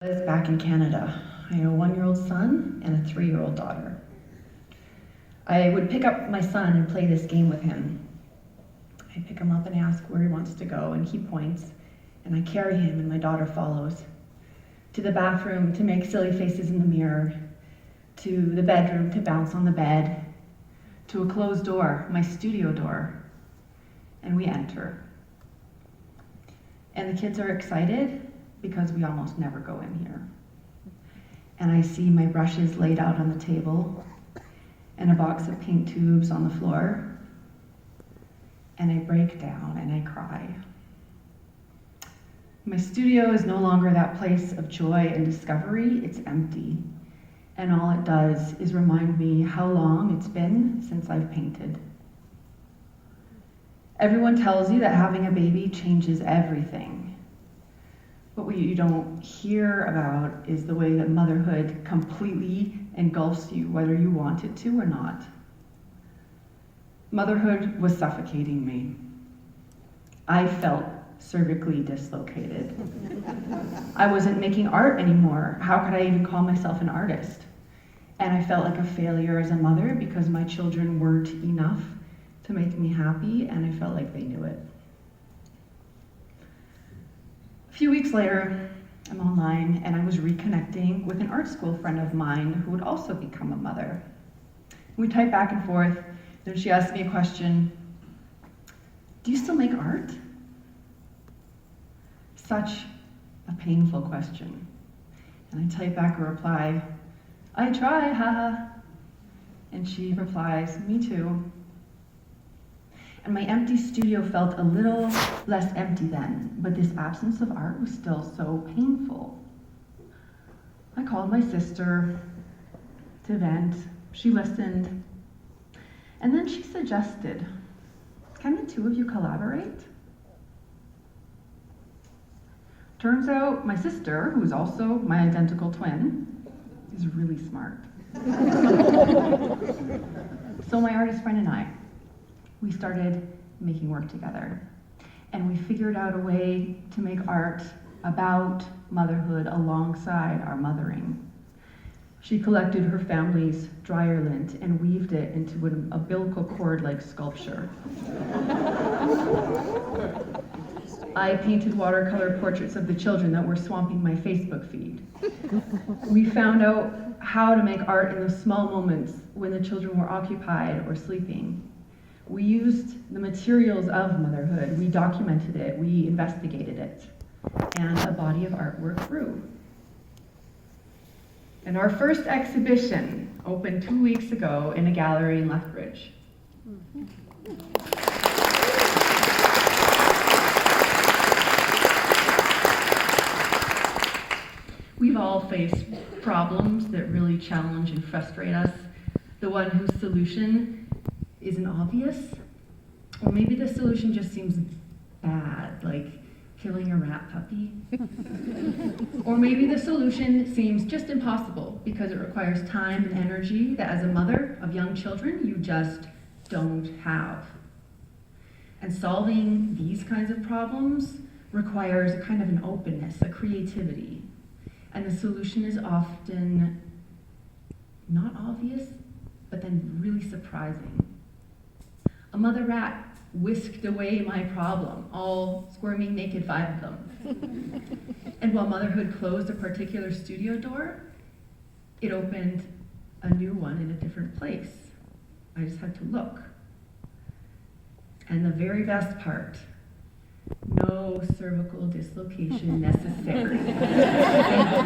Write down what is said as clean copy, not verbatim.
I was back in Canada. I have a 1-year-old son and a 3-year-old daughter. I would pick up my son and play this game with him. I pick him up and ask where he wants to go, and he points, and I carry him, and my daughter follows. To the bathroom to make silly faces in the mirror, to the bedroom to bounce on the bed, to a closed door, my studio door, and we enter. And the kids are excited because we almost never go in here. And I see my brushes laid out on the table and a box of paint tubes on the floor, and I break down and I cry. My studio is no longer that place of joy and discovery, it's empty. And all it does is remind me how long it's been since I've painted. Everyone tells you that having a baby changes everything. But what you don't hear about is the way that motherhood completely engulfs you, whether you want it to or not. Motherhood was suffocating me. I felt cervically dislocated. I wasn't making art anymore. How could I even call myself an artist? And I felt like a failure as a mother because my children weren't enough to make me happy, and I felt like they knew it. A few weeks later, I'm online, and I was reconnecting with an art school friend of mine who would also become a mother. We typed back and forth, then she asked me a question: do you still make art? Such a painful question. And I type back a reply, I try, haha. And she replies, me too. And my empty studio felt a little less empty then, but this absence of art was still so painful. I called my sister to vent. She listened. And then she suggested, can the two of you collaborate? Turns out my sister, who's also my identical twin, is really smart. So my artist friend and I, we started making work together. And we figured out a way to make art about motherhood alongside our mothering. She collected her family's dryer lint and weaved it into an umbilical cord-like sculpture. I painted watercolor portraits of the children that were swamping my Facebook feed. We found out how to make art in the small moments when the children were occupied or sleeping. We used the materials of motherhood, we documented it, we investigated it, and a body of artwork grew. And our first exhibition opened 2 weeks ago in a gallery in Lethbridge. We've all faced problems that really challenge and frustrate us, the one whose solution isn't obvious, or maybe the solution just seems bad, like killing a rat puppy. Or maybe the solution seems just impossible because it requires time and energy that as a mother of young children, you just don't have. And solving these kinds of problems requires a kind of an openness, a creativity. And the solution is often not obvious, but then really surprising. A mother rat whisked away my problem, all squirming naked 5 of them. And while motherhood closed a particular studio door, it opened a new one in a different place. I just had to look. And the very best part, no cervical dislocation necessary. Thank